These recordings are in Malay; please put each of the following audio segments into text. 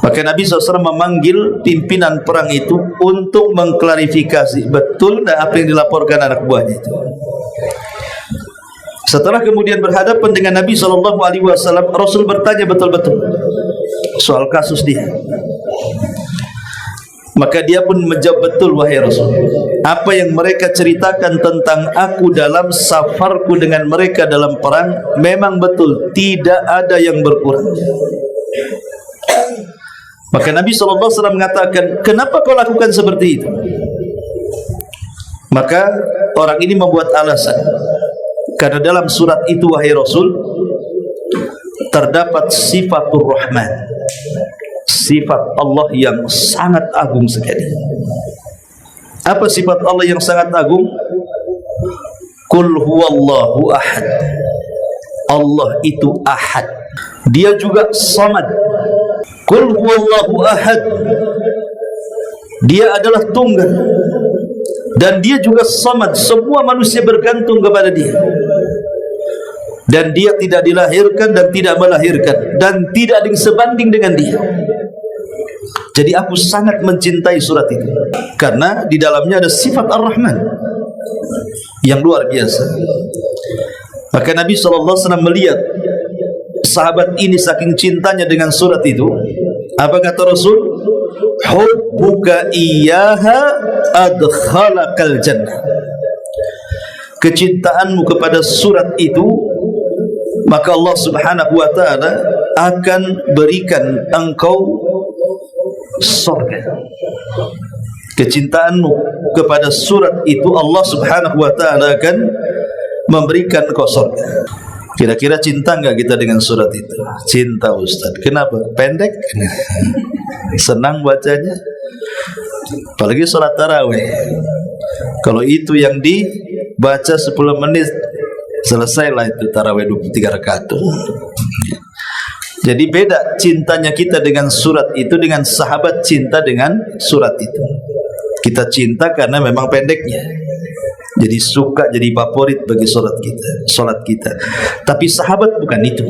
Maka Nabi SAW memanggil pimpinan perang itu untuk mengklarifikasi betul dan apa yang dilaporkan anak buahnya itu. Setelah kemudian berhadapan dengan Nabi SAW, Rasul bertanya betul-betul soal kasus dia. Maka dia pun menjawab, betul wahai Rasul, apa yang mereka ceritakan tentang aku dalam safarku dengan mereka dalam perang memang betul, tidak ada yang berkurang. Maka Nabi SAW mengatakan, kenapa kau lakukan seperti itu? Maka orang ini membuat alasan, karena dalam surat itu wahai Rasul terdapat sifatur Rahman, sifat Allah yang sangat agung sekali. Apa sifat Allah yang sangat agung? Qul huwallahu ahad. Allah itu ahad. Dia juga samad. Qul huwallahu ahad. Dia adalah tunggal. Dan dia juga samad. Semua manusia bergantung kepada dia. Dan dia tidak dilahirkan dan tidak melahirkan, dan tidak ada yang sebanding dengan dia. Jadi aku sangat mencintai surat itu, karena di dalamnya ada sifat Ar-Rahman yang luar biasa. Maka Nabi SAW melihat sahabat ini saking cintanya dengan surat itu. Apa kata Rasul? Hubbuka iyyaha adkhalakal jannah. Kecintaanmu kepada surat itu, maka Allah Subhanahu wa ta'ala akan berikan engkau surga. Kecintaanmu kepada surat itu, Allah Subhanahu wa ta'ala akan memberikan engkau surga. Kira-kira cinta enggak kita dengan surat itu? Cinta Ustaz. Kenapa? Pendek? Senang bacanya? Apalagi salat tarawih. Kalau itu yang dibaca 10 menit, selesailah itu tarawih 23 rakaat. Jadi beda cintanya kita dengan surat itu dengan sahabat cinta dengan surat itu. Kita cinta karena memang pendeknya, jadi suka, jadi favorit bagi salat kita. Tapi sahabat bukan itu.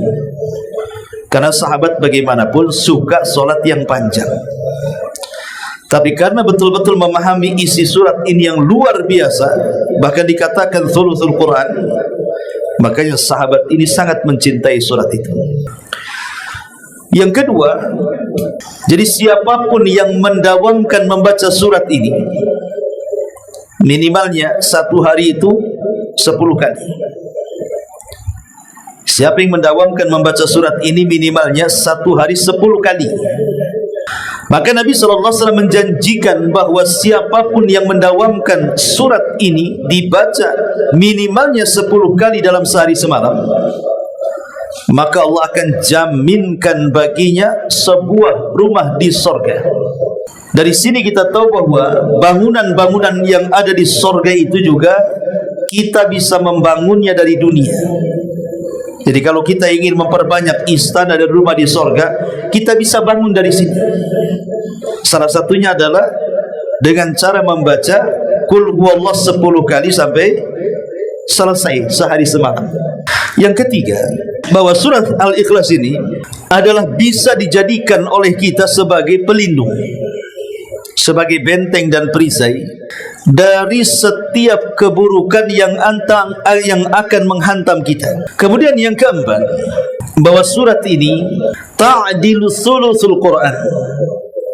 Karena sahabat bagaimanapun suka salat yang panjang. Tapi karena betul-betul memahami isi surat ini yang luar biasa, bahkan dikatakan thuluthul Quran, makanya sahabat ini sangat mencintai surat itu. Yang kedua, jadi siapapun yang mendawamkan membaca surat ini, minimalnya satu hari itu 10 kali. Siapa yang mendawamkan membaca surat ini minimalnya satu hari 10 kali. Maka Nabi SAW menjanjikan bahwa siapapun yang mendawamkan surat ini dibaca minimalnya 10 kali dalam sehari semalam, maka Allah akan jaminkan baginya sebuah rumah di sorga. Dari sini kita tahu bahwa bangunan-bangunan yang ada di sorga itu juga kita bisa membangunnya dari dunia. Jadi kalau kita ingin memperbanyak istana dan rumah di sorga, kita bisa bangun dari sini. Salah satunya adalah dengan cara membaca Qul huwallah 10 kali sampai selesai sehari semalam. Yang ketiga, bahwa surat Al-Ikhlas ini adalah bisa dijadikan oleh kita sebagai pelindung, sebagai benteng dan perisai dari setiap keburukan yang akan menghantam kita. Kemudian yang keempat, bahwa surat ini ta'dilu thuluthul Quran,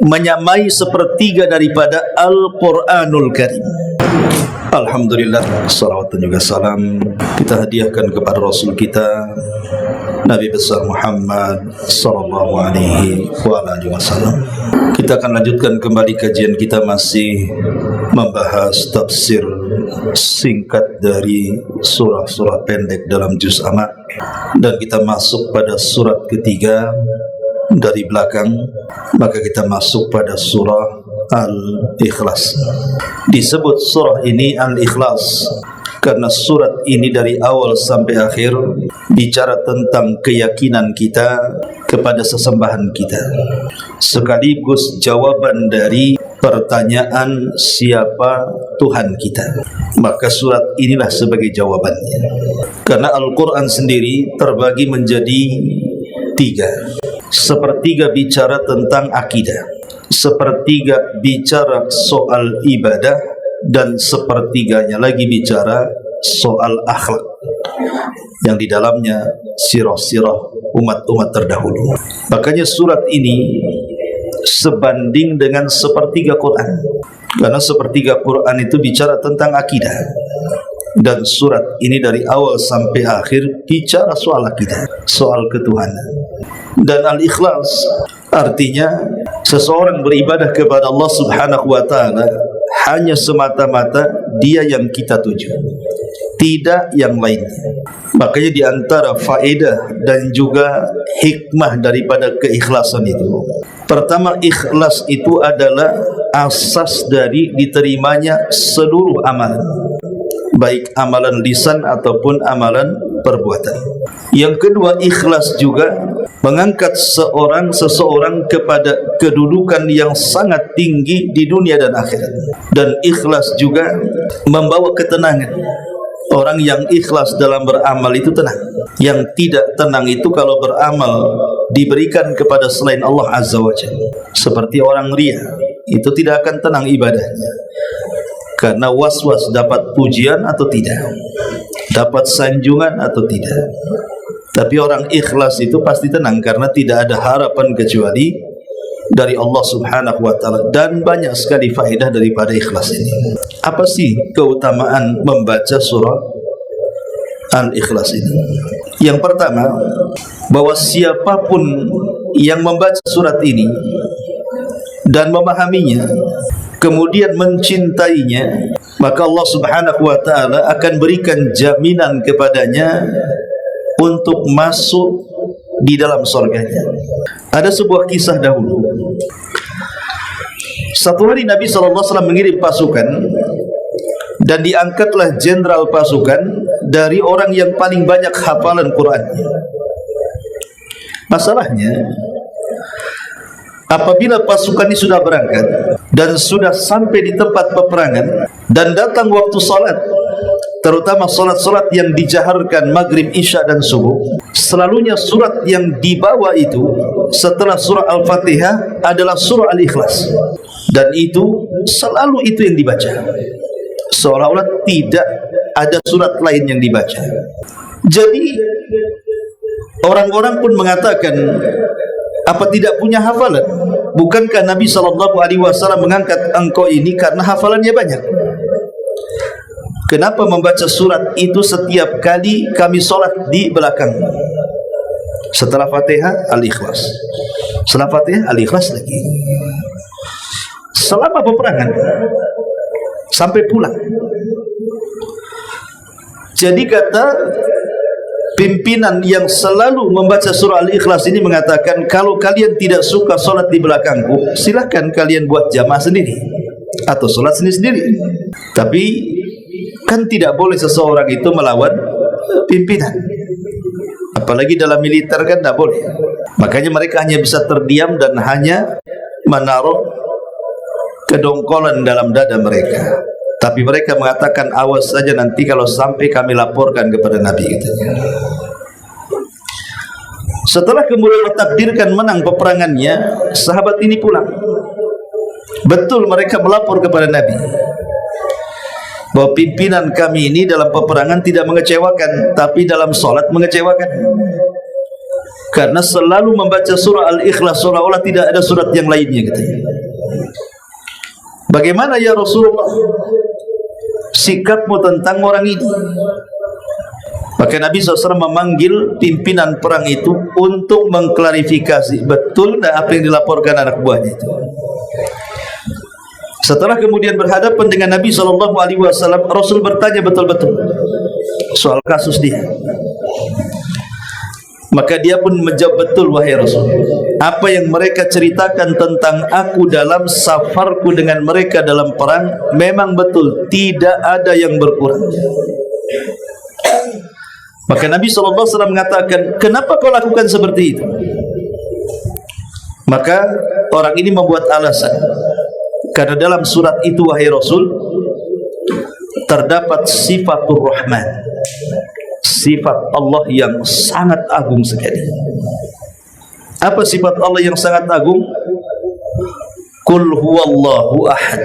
menyamai sepertiga daripada Al-Quranul Karim. Alhamdulillah, salawat dan juga salam kita hadiahkan kepada Rasul kita Nabi besar Muhammad sallallahu alaihi wasallam. Kita akan lanjutkan kembali kajian kita, masih membahas tafsir singkat dari surah-surah pendek dalam juz amma, dan kita masuk pada surat ketiga dari belakang. Maka kita masuk pada surah Al-Ikhlas. Disebut surah ini Al-Ikhlas karena surat ini dari awal sampai akhir bicara tentang keyakinan kita kepada sesembahan kita, sekaligus jawaban dari pertanyaan siapa Tuhan kita. Maka surat inilah sebagai jawabannya. Karena Al-Quran sendiri terbagi menjadi 3. sepertiga bicara tentang akidah, sepertiga bicara soal ibadah, dan sepertiganya lagi bicara soal akhlak yang di dalamnya sirah-sirah umat-umat terdahulu. Makanya surat ini sebanding dengan sepertiga Quran, karena sepertiga Quran itu bicara tentang akidah, dan surat ini dari awal sampai akhir bicara soal akidah, soal ketuhanan. Dan al-ikhlas artinya seseorang beribadah kepada Allah Subhanahu wa ta'ala hanya semata-mata dia yang kita tuju, tidak yang lainnya. Makanya di antara faedah dan juga hikmah daripada keikhlasan itu, pertama, ikhlas itu adalah asas dari diterimanya seluruh amalan, baik amalan lisan ataupun amalan perbuatan. Yang kedua, ikhlas juga mengangkat seseorang kepada kedudukan yang sangat tinggi di dunia dan akhirat. Dan ikhlas juga membawa ketenangan. Orang yang ikhlas dalam beramal itu tenang. Yang tidak tenang itu kalau beramal diberikan kepada selain Allah Azza wa Jalla. Seperti orang riya, itu tidak akan tenang ibadahnya, karena was-was dapat pujian atau tidak, dapat sanjungan atau tidak. Tapi orang ikhlas itu pasti tenang, karena tidak ada harapan kecuali dari Allah Subhanahu wa ta'ala. Dan banyak sekali faedah daripada ikhlas ini. Apa sih keutamaan membaca surah Al-Ikhlas ini? Yang pertama, bahwa siapapun yang membaca surat ini dan memahaminya, kemudian mencintainya, maka Allah Subhanahu wa ta'ala akan berikan jaminan kepadanya untuk masuk di dalam surganya. Ada sebuah kisah dahulu. Satu hari Nabi SAW mengirim pasukan, dan diangkatlah jenderal pasukan dari orang yang paling banyak hafalan Quran. Masalahnya, apabila pasukan ini sudah berangkat dan sudah sampai di tempat peperangan dan datang waktu salat, terutama salat-salat yang dijaharkan maghrib, isya dan subuh, selalunya surat yang dibawa itu setelah surah Al-Fatihah adalah surah Al-Ikhlas, dan itu selalu itu yang dibaca, seolah-olah tidak ada surat lain yang dibaca. Jadi orang-orang pun mengatakan, apa tidak punya hafalan? Bukankah Nabi SAW mengangkat engkau ini karena hafalannya banyak? Kenapa membaca surat itu setiap kali kami sholat di belakang? Setelah Fatihah Al-Ikhlas, setelah Fatihah Al-Ikhlas lagi, selama peperangan sampai pulang. Jadi kata pimpinan yang selalu membaca surah Al-Ikhlas ini mengatakan, kalau kalian tidak suka sholat di belakangku, silahkan kalian buat jamaah sendiri atau sholat sendiri-sendiri. Tapi kan tidak boleh seseorang itu melawan pimpinan, apalagi dalam militer kan tidak boleh. Makanya mereka hanya bisa terdiam dan hanya menaruh kedongkolan dalam dada mereka. Tapi mereka mengatakan, awas saja nanti kalau sampai kami laporkan kepada Nabi itu. Setelah kemudian ditakdirkan menang peperangannya, sahabat ini pulang. Betul mereka melapor kepada Nabi bahwa pimpinan kami ini dalam peperangan tidak mengecewakan, tapi dalam sholat mengecewakan, karena selalu membaca surah Al-Ikhlas seolah-olah tidak ada surat yang lainnya gitu. Bagaimana ya Rasulullah sikapmu tentang orang ini? Maka Nabi SAW memanggil pimpinan perang itu untuk mengklarifikasi betul dan apa yang dilaporkan anak buahnya itu. Setelah kemudian berhadapan dengan Nabi SAW, Rasul bertanya betul-betul soal kasus dia. Maka dia pun menjawab, betul wahai Rasul, apa yang mereka ceritakan tentang aku dalam safarku dengan mereka dalam perang memang betul, tidak ada yang berkurang. Maka Nabi SAW mengatakan, kenapa kau lakukan seperti itu? Maka orang ini membuat alasan, karena dalam surat itu wahai Rasul terdapat sifatur Rahman, sifat Allah yang sangat agung sekali. Apa sifat Allah yang sangat agung? Qul huwallahu ahad.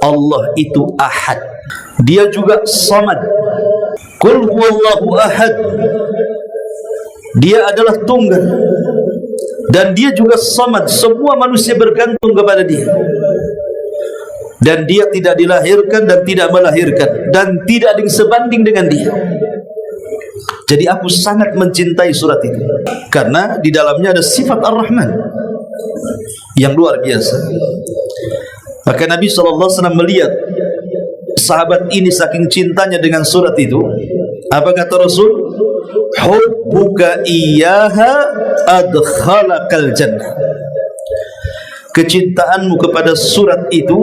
Allah itu ahad. Dia juga samad. Qul huwallahu ahad. Dia adalah tunggal. Dan dia juga samad. Semua manusia bergantung kepada dia. Dan dia tidak dilahirkan dan tidak melahirkan. Dan tidak ada yang sebanding dengan dia. Jadi aku sangat mencintai surat itu. Karena di dalamnya ada sifat Ar-Rahman yang luar biasa. Maka Nabi SAW melihat sahabat ini saking cintanya dengan surat itu. Apa kata Rasul? Hubbuka iyyaha adkhalakal jannah. Kecintaanmu kepada surat itu,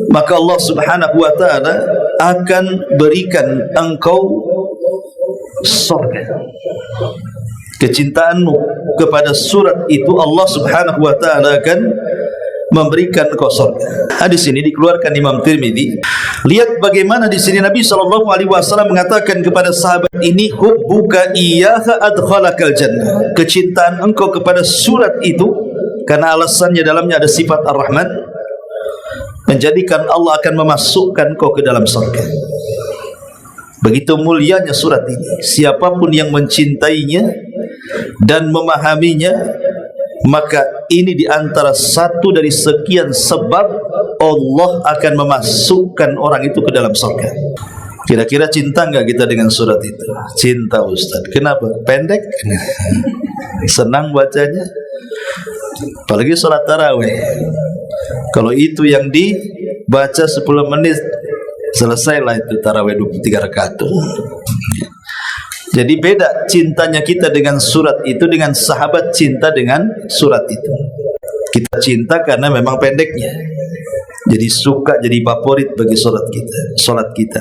maka Allah Subhanahu wa ta'ala akan berikan engkau surga. Kecintaanmu kepada surat itu, Allah Subhanahu wa ta'ala akan memberikan engkau surga. Hadis ini dikeluarkan Imam Tirmidzi. Lihat bagaimana di sini Nabi SAW mengatakan kepada sahabat ini, hubbuka iyyaha adkhalakal jannah. Kecintaan engkau kepada surat itu, karena alasannya dalamnya ada sifat Ar-Rahman, menjadikan Allah akan memasukkan engkau ke dalam surga. Begitu mulianya surat ini. Siapapun yang mencintainya dan memahaminya, maka ini diantara satu dari sekian sebab Allah akan memasukkan orang itu ke dalam surga. Kira-kira cinta enggak kita dengan surat itu? Cinta, Ustaz. Kenapa? Pendek? Senang bacanya? Apalagi sholat tarawih. Kalau itu yang dibaca 10 menit, selesailah itu tarawih 23 rakaat. Jadi beda cintanya kita dengan surat itu dengan sahabat cinta dengan surat itu. Kita cinta karena memang pendeknya, jadi suka, jadi favorit bagi solat kita.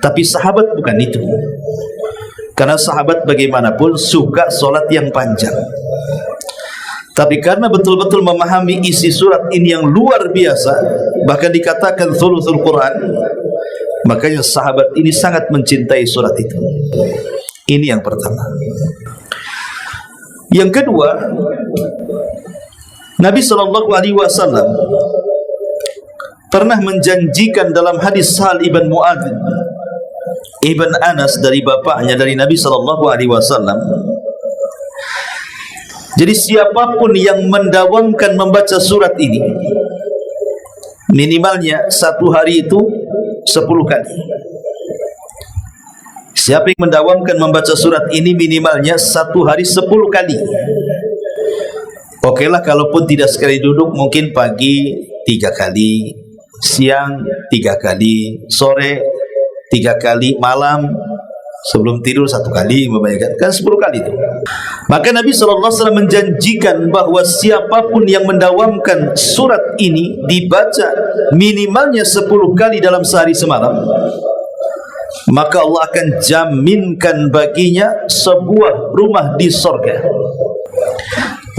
Tapi sahabat bukan itu. Karena sahabat bagaimanapun suka solat yang panjang. Tapi karena betul-betul memahami isi surat ini yang luar biasa, bahkan dikatakan thuluthul Quran, makanya sahabat ini sangat mencintai surat itu. Ini yang pertama. Yang kedua, Nabi SAW pernah menjanjikan dalam hadis Sahal ibn Mu'adz ibn Anas dari bapaknya, dari Nabi SAW. Jadi siapapun yang mendawamkan membaca surat ini, minimalnya satu hari itu 10 kali. Siapa yang mendawamkan membaca surat ini minimalnya satu hari 10 kali. Oke lah, kalaupun tidak sekali duduk, mungkin pagi 3 kali, siang 3 kali, sore 3 kali, malam sebelum tidur 1 kali, kan 10 kali itu. Maka Nabi SAW menjanjikan bahwa siapapun yang mendawamkan surat ini dibaca minimalnya 10 kali dalam sehari semalam, maka Allah akan jaminkan baginya sebuah rumah di surga.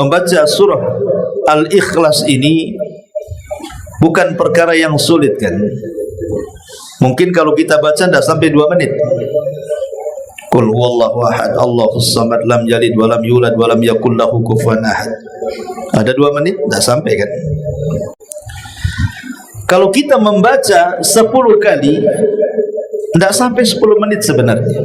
Membaca surah Al-Ikhlas ini bukan perkara yang sulit, kan? Mungkin kalau kita baca tidak sampai 2 menit. Qul huwallahu ahad, Allahus samad, lam yalid wa lam yulad wa lam yakul lahu kufuwan ahad. Ada 2 menit? Tidak sampai, kan? Kalau kita membaca 10 kali, tidak sampai 10 menit sebenarnya.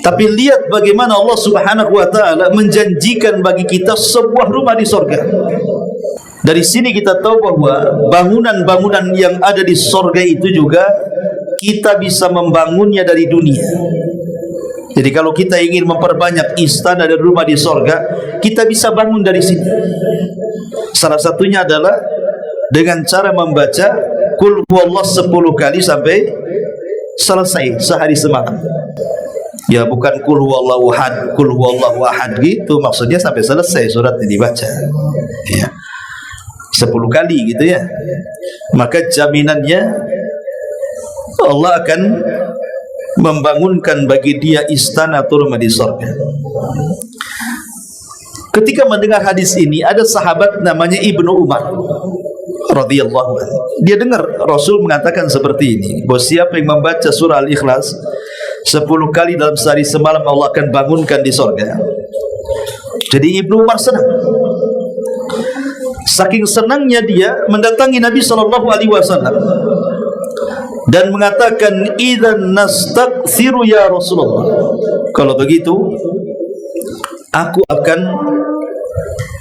Tapi lihat bagaimana Allah Subhanahu wa ta'ala menjanjikan bagi kita sebuah rumah di surga. Dari sini kita tahu bahwa bangunan-bangunan yang ada di surga itu juga kita bisa membangunnya dari dunia. Jadi kalau kita ingin memperbanyak istana dan rumah di surga, kita bisa bangun dari sini. Salah satunya adalah dengan cara membaca Qul huwallahu 10 kali sampai selesai sehari semalam. Ya, bukan Qul huwallahu ahad, Qul huwallahu ahad gitu, maksudnya sampai selesai surat ini dibaca. Ya. 10 kali gitu ya. Maka jaminannya Allah akan membangunkan bagi dia istana atau rumah di surga. Ketika mendengar hadis ini, ada sahabat namanya Ibnu Umar radhiyallahu anhu. Dia dengar Rasul mengatakan seperti ini, bahwa siapa yang membaca surah Al-Ikhlas 10 kali dalam sehari semalam, Allah akan bangunkan di surga. Jadi Ibnu Umar senang. Saking senangnya dia mendatangi Nabi SAW dan mengatakan, "Idzan nastaghfiru ya Rasulullah." Kalau begitu, aku akan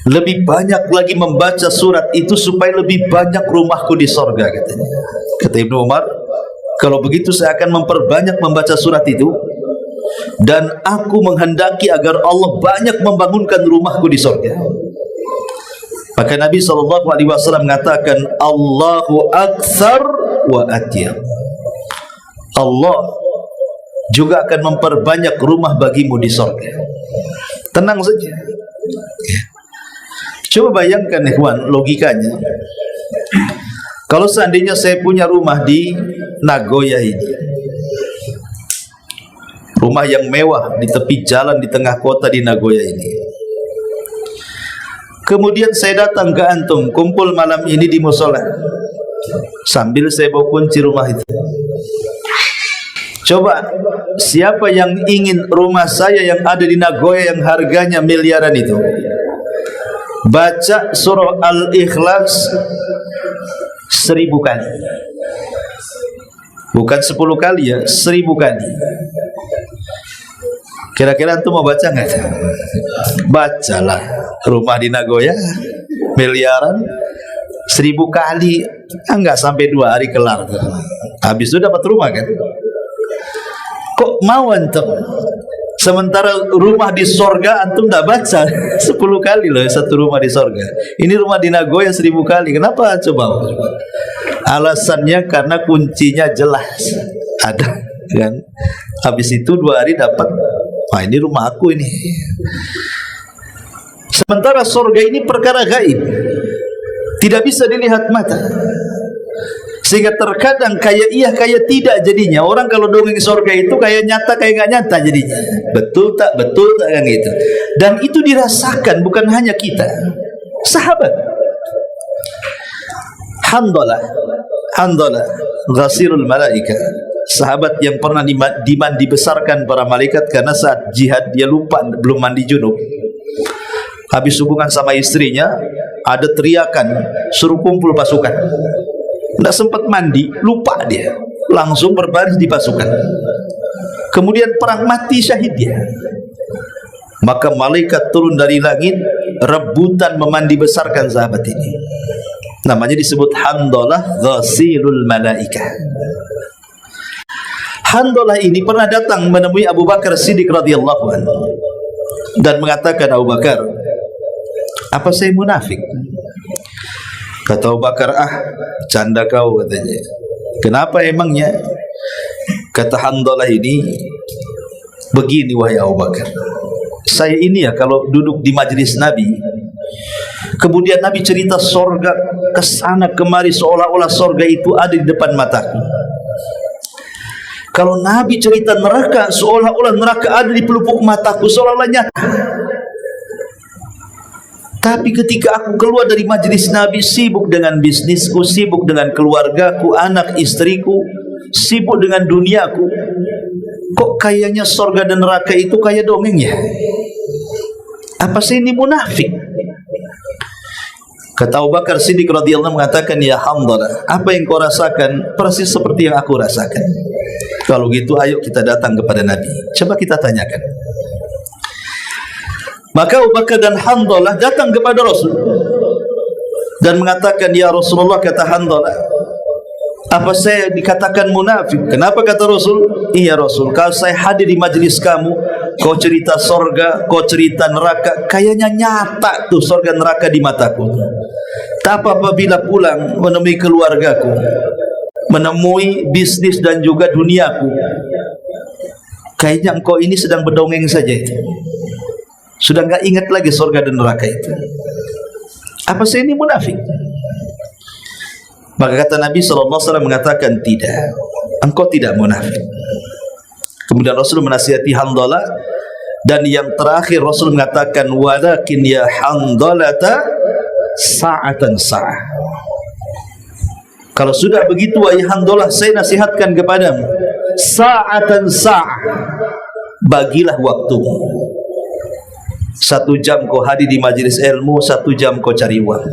lebih banyak lagi membaca surat itu supaya lebih banyak rumahku di sorga, katanya. Kata Ibnu Umar, kalau begitu saya akan memperbanyak membaca surat itu, dan aku menghendaki agar Allah banyak membangunkan rumahku di sorga. Maka Nabi SAW mengatakan, Allahu aktsar wa atyab. Allah juga akan memperbanyak rumah bagimu di sorga. Tenang saja. Coba bayangkan ikhwan, logikanya, kalau seandainya saya punya rumah di Nagoya ini, rumah yang mewah di tepi jalan di tengah kota di Nagoya ini, kemudian saya datang ke antum, kumpul malam ini di musola, sambil saya bawa kunci rumah itu. Coba, siapa yang ingin rumah saya yang ada di Nagoya yang harganya miliaran itu? Baca surah Al-Ikhlas 1000 kali. Bukan 10 kali ya, 1000 kali. Kira-kira antum mau baca nggak? Bacalah. Rumah di Nagoya miliaran 1000 kali, enggak sampai 2 hari kelar. Habis itu dapat rumah kan? Kok mau antum? Sementara rumah di sorga antum tidak baca 10 kali loh, satu rumah di sorga. Ini rumah di Nagoya 1000 kali. Kenapa? Coba. Alasannya karena kuncinya jelas ada kan. Habis itu 2 hari dapat. Wah, ini rumah aku ini. Sementara sorga ini perkara gaib, tidak bisa dilihat mata, sehingga terkadang kayak iya kayak tidak jadinya. Orang kalau dongeng sorga itu kayak nyata kayak nggak nyata jadinya. Betul tak kan gitu. Dan itu dirasakan bukan hanya kita, sahabat. Handalah ghasirul malaika, sahabat yang pernah dibesarkan para malaikat, karena saat jihad dia lupa belum mandi junub. Habis hubungan sama istrinya, ada teriakan suruh kumpul pasukan. Tidak sempat mandi, lupa dia, langsung berbaris di pasukan. Kemudian perang, mati syahid dia. Maka malaikat turun dari langit, rebutan memandi besarkan sahabat ini. Namanya disebut Handalah ghasilul malaikah. Handalah ini pernah datang menemui Abu Bakar Siddiq radhiyallahu anhu dan mengatakan, Abu Bakar, apa saya munafik? Kata Abu Bakar, canda kau, katanya. Kenapa emangnya? Kata Handalah ini, begini wahai Abu Bakar, saya ini ya kalau duduk di majlis Nabi, kemudian Nabi cerita sorga kesana kemari seolah-olah sorga itu ada di depan mataku. Kalau Nabi cerita neraka, seolah-olah neraka ada di pelupuk mataku, seolah-olah nyata. Tapi ketika aku keluar dari majelis Nabi, sibuk dengan bisnisku, sibuk dengan keluargaku, anak istriku, sibuk dengan duniaku, kok kayaknya sorga dan neraka itu kayak dongengnya. Apa sih ini munafik? Kata Abu Bakar Siddiq radhiyallahu anhu mengatakan, ya Handalah, apa yang kau rasakan persis seperti yang aku rasakan. Kalau gitu ayo kita datang kepada Nabi, coba kita tanyakan. Maka Abu Bakar dan Handalah datang kepada Rasul dan mengatakan, ya Rasulullah, kata Handalah, apa saya dikatakan munafik? Kenapa? Kata Rasul, iya Rasul, kalau saya hadir di majelis kamu, kau cerita sorga, kau cerita neraka, kayaknya nyata tuh sorga neraka di mataku. Tapi apabila pulang menemui keluargaku, menemui bisnis dan juga duniaku, kayaknya engkau ini sedang berdongeng saja itu. Sudah enggak ingat lagi surga dan neraka itu. Apa saya ini munafik? Maka kata Nabi SAW mengatakan, tidak, engkau tidak munafik. Kemudian Rasul menasihati Handalah, dan yang terakhir Rasul mengatakan, walakin ya Handalata sa'atan sa'ah. Kalau sudah begitu wahai Handalah, saya nasihatkan kepadamu, sa'atan sa'ah, bagilah waktumu. 1 jam kau hadir di majelis ilmu, 1 jam kau cari uang.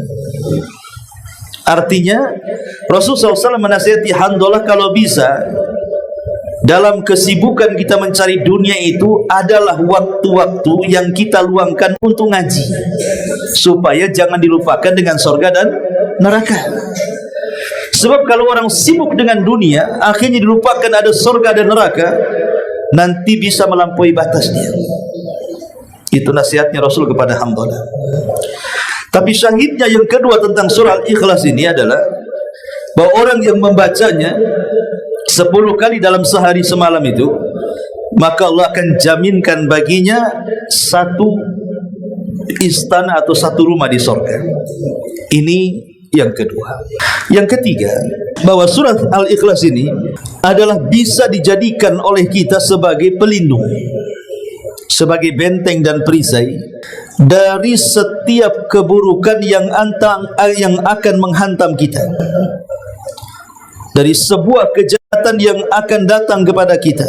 Artinya Rasulullah SAW menasihati Hanzalah, kalau bisa dalam kesibukan kita mencari dunia itu adalah waktu-waktu yang kita luangkan untuk ngaji, supaya jangan dilupakan dengan surga dan neraka. Sebab kalau orang sibuk dengan dunia, akhirnya dilupakan ada surga dan neraka, nanti bisa melampaui batasnya. Itu nasihatnya Rasul kepada Hanzalah. Tapi syahidnya yang kedua tentang surah Al-Ikhlas ini adalah bahwa orang yang membacanya 10 kali dalam sehari semalam itu, maka Allah akan jaminkan baginya 1 istana atau 1 rumah di surga. Ini yang kedua. Yang ketiga, bahwa surah Al-Ikhlas ini adalah bisa dijadikan oleh kita sebagai pelindung, sebagai benteng dan perisai dari setiap keburukan yang akan menghantam kita, dari sebuah kejahatan yang akan datang kepada kita.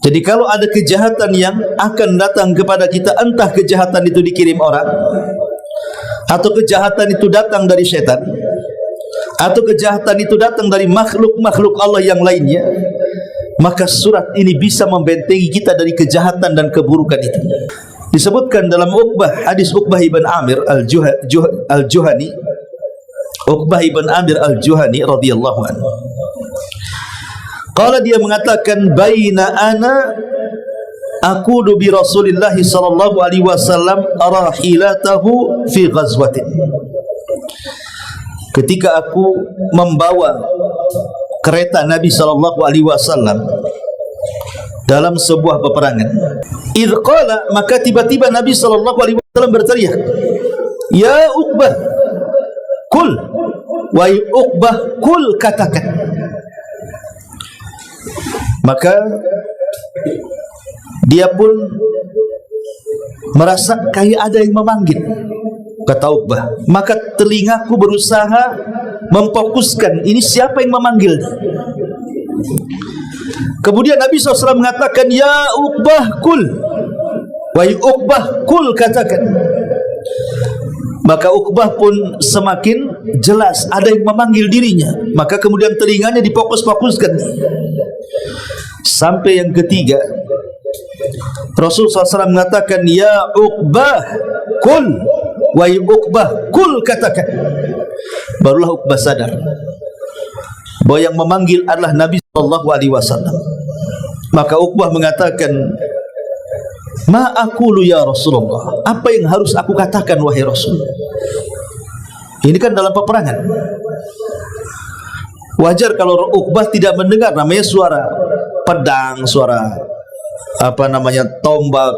Jadi kalau ada kejahatan yang akan datang kepada kita, entah kejahatan itu dikirim orang, atau kejahatan itu datang dari setan, atau kejahatan itu datang dari makhluk-makhluk Allah yang lainnya, maka surat ini bisa membentengi kita dari kejahatan dan keburukan itu. Disebutkan dalam hadis Uqbah ibn Amir al-Juhani, Uqbah ibn Amir al-Juhani radhiyallahu anhu. Qala, dia mengatakan, baina ana aqudu bi Rasulillah sallallahu alaihi wasallam rahilatahu fi ghazwatin. Ketika aku membawa kereta Nabi sallallahu alaihi wasallam dalam sebuah peperangan, idh qala, maka tiba-tiba Nabi sallallahu alaihi wasallam berteriak, ya Uqbah, kul, wahai Uqbah, kul, katakan. Maka dia pun merasa kayak ada yang memanggil, kata Uqbah. Maka telingaku berusaha memfokuskan, ini siapa yang memanggil. Kemudian Nabi SAW mengatakan, ya Uqbah, kul, wahai Uqbah, kul, katakan. Maka Uqbah pun semakin jelas ada yang memanggil dirinya. Maka kemudian telinganya difokus-fokuskan. Sampai yang ketiga, Rasulullah SAW mengatakan, ya Uqbah, kul, wahai Uqbah, kul, katakan. Barulah Uqbah sadar bahwa yang memanggil adalah Nabi SAW. Maka Uqbah mengatakan, ma aqulu ya Rasulullah, apa yang harus aku katakan wahai Rasul? Ini kan dalam peperangan. Wajar kalau Uqbah tidak mendengar, namanya suara pedang, suara tombak,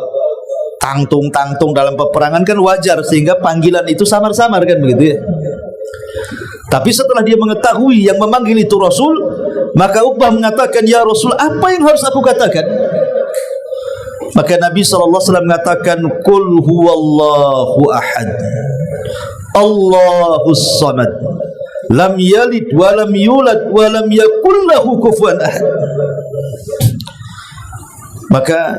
tangtung dalam peperangan kan wajar, sehingga panggilan itu samar-samar kan begitu ya. Tapi setelah dia mengetahui yang memanggil itu Rasul, maka Uqbah mengatakan, ya Rasul, apa yang harus aku katakan? Maka Nabi SAW mengatakan, qul huwallahu ahad, Allahus samad, lam yalid wa lam yulad wa lam yakul lahu kufuwan ahad. Maka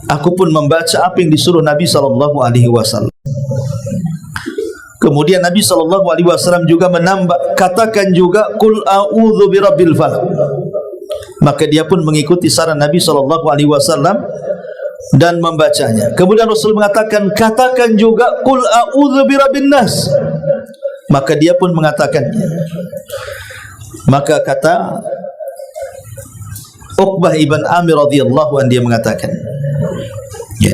aku pun membaca apa yang disuruh Nabi SAW. Kemudian Nabi SAW juga menambah, katakan juga, qul a'udzu birabbil falaq. Maka dia pun mengikuti saran Nabi SAW dan membacanya. Kemudian Rasul mengatakan, katakan juga, qul a'udzu birabbin nas. Maka dia pun mengatakannya. Maka kata Uqbah ibn Amir radhiyallahu anhu, dia mengatakan, ya,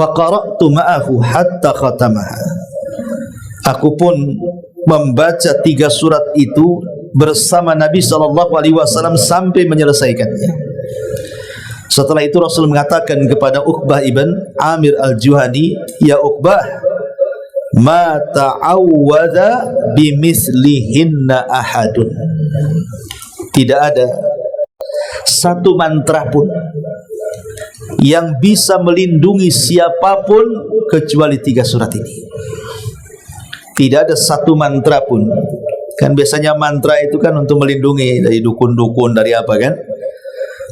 faqara'tu ma'ahu hatta khatamaha. Aku pun membaca 3 surat itu bersama Nabi SAW sampai menyelesaikannya. Setelah itu Rasul mengatakan kepada Uqbah ibn Amir al-Juhani, ya Uqbah, ma ta'awwadha bimithlihinna ahadun. Tidak ada satu mantra pun yang bisa melindungi siapapun kecuali 3 surat ini. Tidak ada satu mantra pun. Kan biasanya mantra itu kan untuk melindungi dari dukun-dukun, dari apa kan?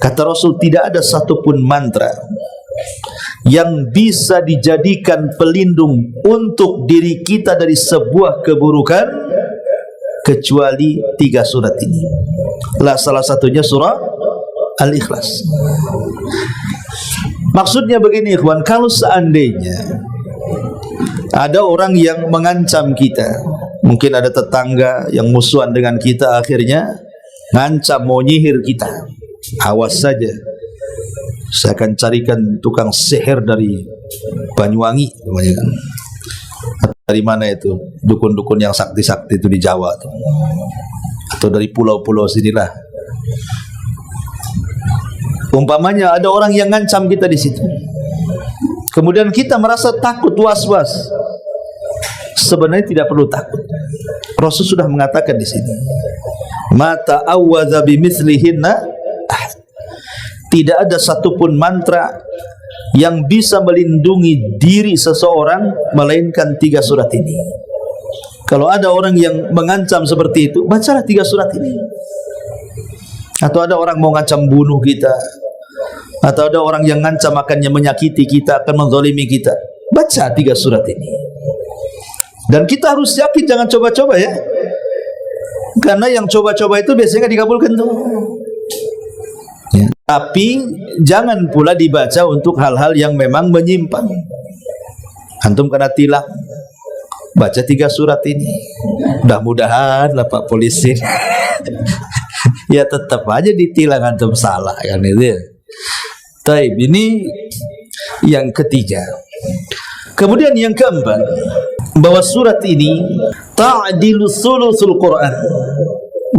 Kata Rasul, tidak ada satupun mantra yang bisa dijadikan pelindung untuk diri kita dari sebuah keburukan kecuali 3 surat ini. Salah satunya surah Al-Ikhlas. Maksudnya begini ikhwan, kalau seandainya ada orang yang mengancam kita, mungkin ada tetangga yang musuhan dengan kita, akhirnya ngancam mau nyihir kita, awas saja, saya akan carikan tukang sihir dari Banyuwangi, dari mana itu dukun-dukun yang sakti-sakti itu di Jawa tuh, atau dari pulau-pulau sinilah. Umpamanya ada orang yang ngancam kita di situ, kemudian kita merasa takut, was-was. Sebenarnya tidak perlu takut. Rasul sudah mengatakan di sini, mata awwadza bimithlihinna, tidak ada satupun mantra yang bisa melindungi diri seseorang melainkan 3 surat ini. Kalau ada orang yang mengancam seperti itu, bacalah 3 surat ini. Atau ada orang mau ngancam bunuh kita, atau ada orang yang ngancam akannya menyakiti kita, akan menzalimi kita, baca 3 surat ini. Dan kita harus yakin, jangan coba-coba ya, karena yang coba-coba itu biasanya nggak dikabulkan tuh ya. Tapi jangan pula dibaca untuk hal-hal yang memang menyimpang. Antum kena tilang, baca 3 surat ini, mudah-mudahan lah Pak polisi ya tetap aja ditilang, antum salah kan itu ya. Taib, ini yang ketiga. Kemudian yang keempat, bahwa surat ini ta'dilu thuluthul Quran,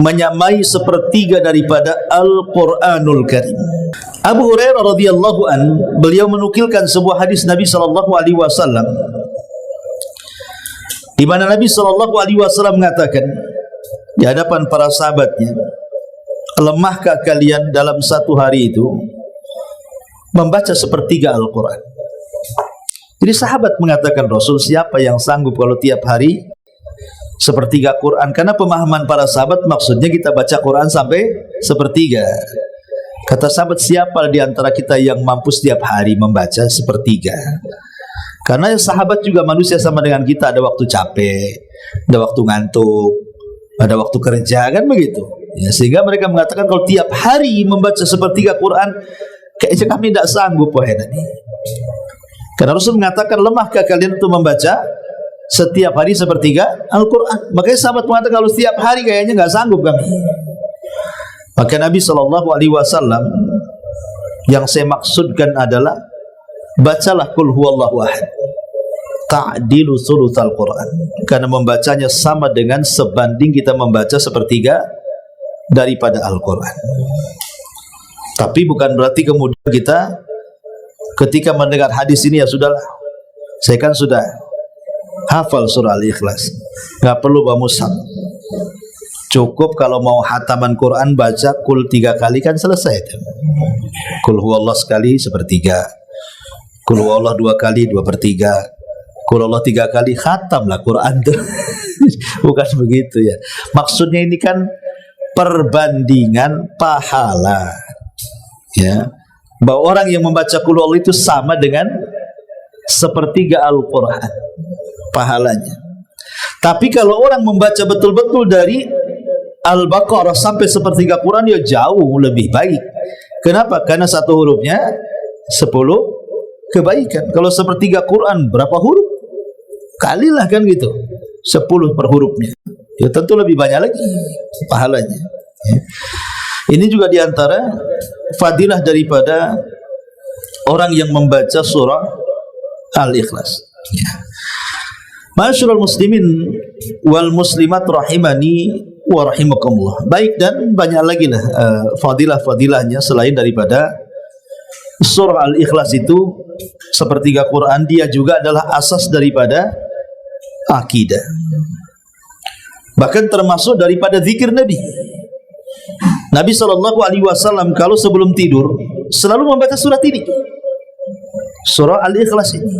menyamai sepertiga daripada Al-Quranul Karim. Abu Hurairah radhiyallahu an, beliau menukilkan sebuah hadis Nabi sallallahu alaihi wasallam, di mana Nabi sallallahu alaihi wasallam mengatakan di hadapan para sahabatnya, lemahkah kalian dalam satu hari itu membaca sepertiga Al-Quran? Jadi sahabat mengatakan, Rasul, siapa yang sanggup kalau tiap hari sepertiga Quran? Karena pemahaman para sahabat maksudnya kita baca Quran sampai sepertiga. Kata sahabat, siapa di antara kita yang mampu setiap hari membaca sepertiga? Karena sahabat juga manusia sama dengan kita, ada waktu capek, ada waktu ngantuk, ada waktu kerja, kan begitu ya, sehingga mereka mengatakan kalau tiap hari membaca sepertiga Quran, kayaknya kami tidak sanggup wahai Nabi. Karena Rasul mengatakan, lemahkah kalian untuk membaca setiap hari sepertiga Al-Quran? Makanya sahabat mengatakan, kalau setiap hari kayaknya nggak sanggup kami. Maka Nabi SAW, yang saya maksudkan adalah, bacalah Qul huwallahu ahad, ta'dilu thulutsal Quran, karena membacanya sama dengan sebanding kita membaca sepertiga daripada Al-Quran. Tapi bukan berarti kemudian kita ketika mendengar hadis ini, ya sudahlah, saya kan sudah hafal surah Al-Ikhlas, nggak perlu bawa mushaf, cukup kalau mau hataman Quran baca Qul 3 kali kan selesai itu. Qul huwallah sekali sepertiga, Qul huwallah 2 kali 2/3, Qul huwallah 3 kali, khatamlah Quran tuh. Bukan begitu ya. Maksudnya ini kan perbandingan pahala ya, bahwa orang yang membaca Qul huwallah itu sama dengan sepertiga Al-Quran pahalanya. Tapi kalau orang membaca betul-betul dari Al-Baqarah sampai sepertiga Quran, ya jauh lebih baik. Kenapa? Karena satu hurufnya 10 kebaikan. Kalau sepertiga Quran berapa huruf? Kalilah kan gitu, 10 per hurufnya, ya tentu lebih banyak lagi pahalanya ya. Ini juga diantara fadilah daripada orang yang membaca surah Al-Ikhlas ya. Ma'asyiral muslimin wal muslimat rahimani wa rahimakumullah. Baik, dan banyak lagi lah fadilah-fadilahnya selain daripada surah Al-Ikhlas itu sepertiga Quran. Dia juga adalah asas daripada akidah, bahkan termasuk daripada zikir Nabi. Nabi SAW kalau sebelum tidur selalu membaca surat ini, surah Al-Ikhlas ini.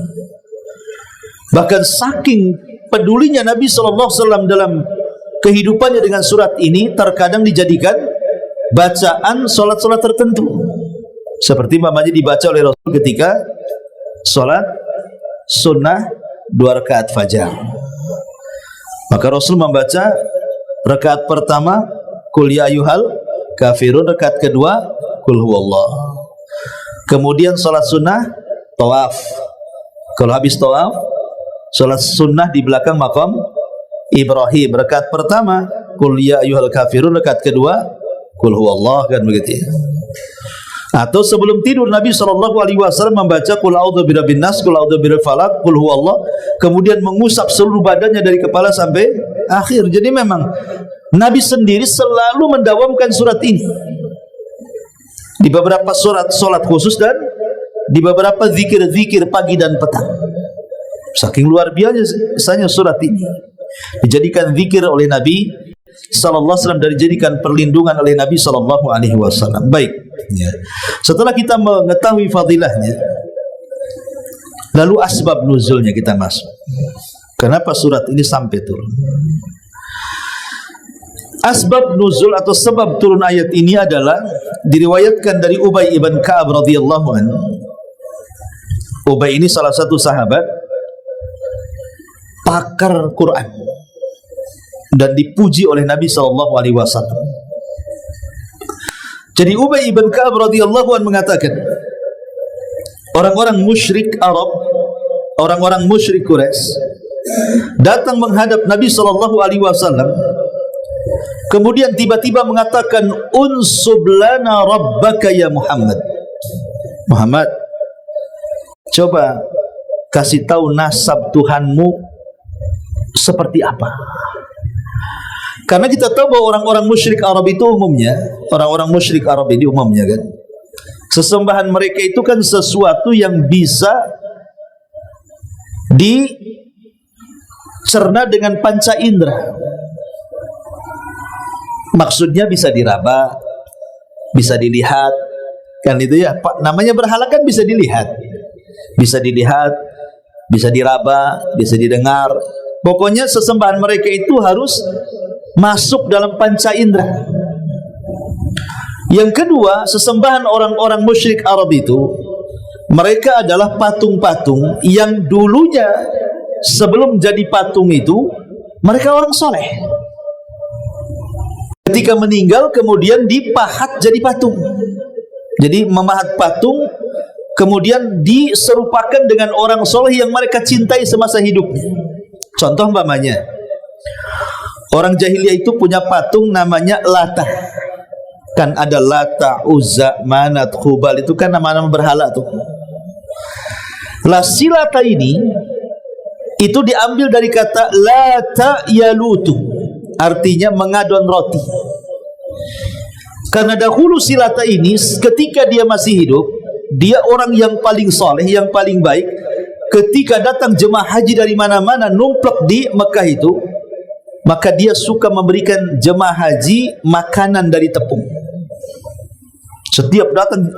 Bahkan saking pedulinya Nabi SAW dalam kehidupannya dengan surat ini, terkadang dijadikan bacaan solat-solat tertentu, seperti mamanya dibaca oleh Rasul ketika Salat sunnah 2 rakaat fajar. Maka Rasul membaca rakaat pertama Qul ya ayyuhal kafirun, rakaat kedua Qul huwallah. Kemudian salat sunnah tawaf. Kalau habis tawaf, salat sunnah di belakang makam Ibrahim, rakaat pertama Qul ya ayyuhal kafirun, rakaat kedua Qul huwallah, kan begitu ya. Atau sebelum tidur Nabi SAW membaca Qul a'udzu birabbin nas, Qul a'udzu birabbil falaq, Qul huwallah, kemudian mengusap seluruh badannya dari kepala sampai akhir. Jadi memang Nabi sendiri selalu mendawamkan surat ini di beberapa surat salat khusus dan di beberapa zikir-zikir pagi dan petang. Saking luar biasanya surat ini dijadikan zikir oleh Nabi sallallahu alaihi wasallam, dan dijadikan perlindungan oleh Nabi sallallahu alaihi wasallam. Baik, ya. Setelah kita mengetahui fadilahnya, lalu asbab nuzulnya kita masuk. Kenapa surat ini sampai turun? Asbab nuzul atau sebab turun ayat ini adalah diriwayatkan dari Ubay ibn Ka'ab radhiyallahu anhu. Ubay ini salah satu sahabat pakar Quran dan dipuji oleh Nabi SAW. Jadi Ubay ibn Ka'ab radhiyallahu anhu mengatakan, orang-orang musyrik Arab, orang-orang musyrik Quraisy datang menghadap Nabi SAW, kemudian tiba-tiba mengatakan, unsub lana rabbaka ya Muhammad. Muhammad, coba kasih tahu nasab Tuhanmu seperti apa. Karena kita tahu bahwa orang-orang musyrik Arab itu umumnya, orang-orang musyrik Arab ini umumnya kan, sesembahan mereka itu kan sesuatu yang bisa dicerna dengan panca indera. Maksudnya bisa diraba, bisa dilihat, kan itu ya. Namanya berhala kan bisa dilihat, bisa diraba, bisa didengar. Pokoknya sesembahan mereka itu harus masuk dalam panca indera. Yang kedua, sesembahan orang-orang musyrik Arab itu, mereka adalah patung-patung yang dulunya sebelum jadi patung itu mereka orang soleh. Ketika meninggal kemudian dipahat jadi patung. Jadi memahat patung kemudian diserupakan dengan orang soleh yang mereka cintai semasa hidupnya. Contoh umpamanya, orang jahiliyah itu punya patung namanya Lata. Kan ada Lata, Uzza, Manat, Hubal, itu kan nama-nama berhala tuh. Lah si Lata ini itu diambil dari kata Lata yalutu, artinya mengadon roti. Karena dahulu si Lata ini ketika dia masih hidup, dia orang yang paling soleh, yang paling baik. Ketika datang jemaah haji dari mana-mana numplek di Mekah itu, maka dia suka memberikan jemaah haji makanan dari tepung. Setiap datang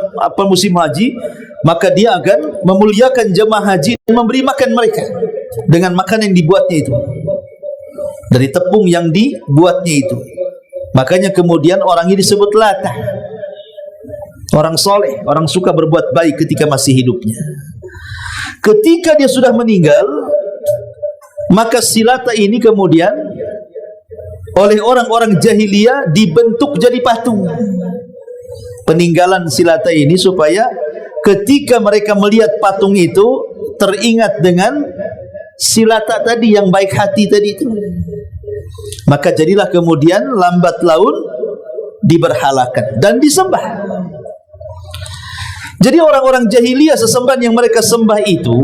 musim haji, maka dia akan memuliakan jemaah haji dan memberi makan mereka dengan makanan yang dibuatnya itu, dari tepung yang dibuatnya itu. Makanya kemudian orang ini disebut Lata, orang soleh, orang suka berbuat baik ketika masih hidupnya. Ketika dia sudah meninggal, maka si Lata ini kemudian oleh orang-orang jahiliyah dibentuk jadi patung. Peninggalan si Lata ini supaya ketika mereka melihat patung itu teringat dengan si Lata tadi yang baik hati tadi itu. Maka jadilah kemudian lambat laun diberhalakan dan disembah. Jadi orang-orang jahiliyah sesembahan yang mereka sembah itu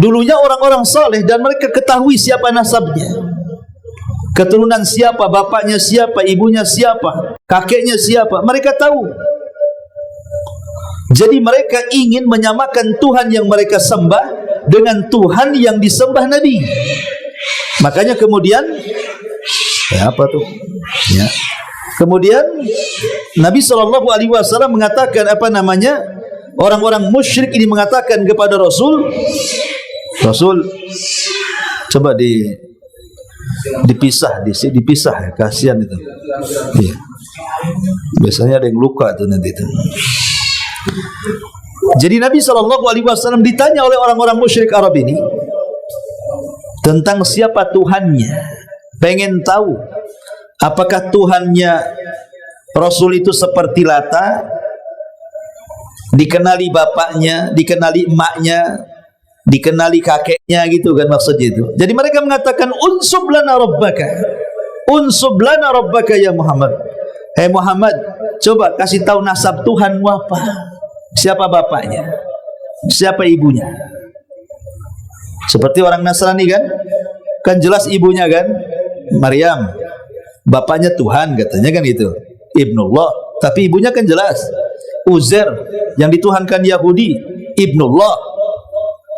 dulunya orang-orang saleh dan mereka ketahui siapa nasabnya, keturunan siapa, bapaknya siapa, ibunya siapa, kakeknya siapa, mereka tahu. Jadi mereka ingin menyamakan Tuhan yang mereka sembah dengan Tuhan yang disembah Nabi. Makanya kemudian kemudian Nabi SAW mengatakan orang-orang musyrik ini mengatakan kepada Rasul, coba dipisah ya, kasihan itu. Iya. Biasanya ada yang luka tuh nanti itu. Jadi Nabi SAW ditanya oleh orang-orang musyrik Arab ini tentang siapa Tuhannya. Pengen tahu apakah Tuhannya Rasul itu seperti Lata, dikenali bapaknya, dikenali emaknya, dikenali kakeknya, gitu kan maksudnya itu. Jadi mereka mengatakan unsub lana rabbaka, unsub lana rabbaka ya Muhammad. Hei Muhammad, coba kasih tahu nasab Tuhanmu apa? Siapa bapaknya? Siapa ibunya? Seperti orang Nasrani kan? Kan jelas ibunya kan? Maryam. Bapaknya Tuhan katanya kan itu. Ibnullah. Tapi ibunya kan jelas. Uzair yang dituhankan Yahudi, Ibnullah.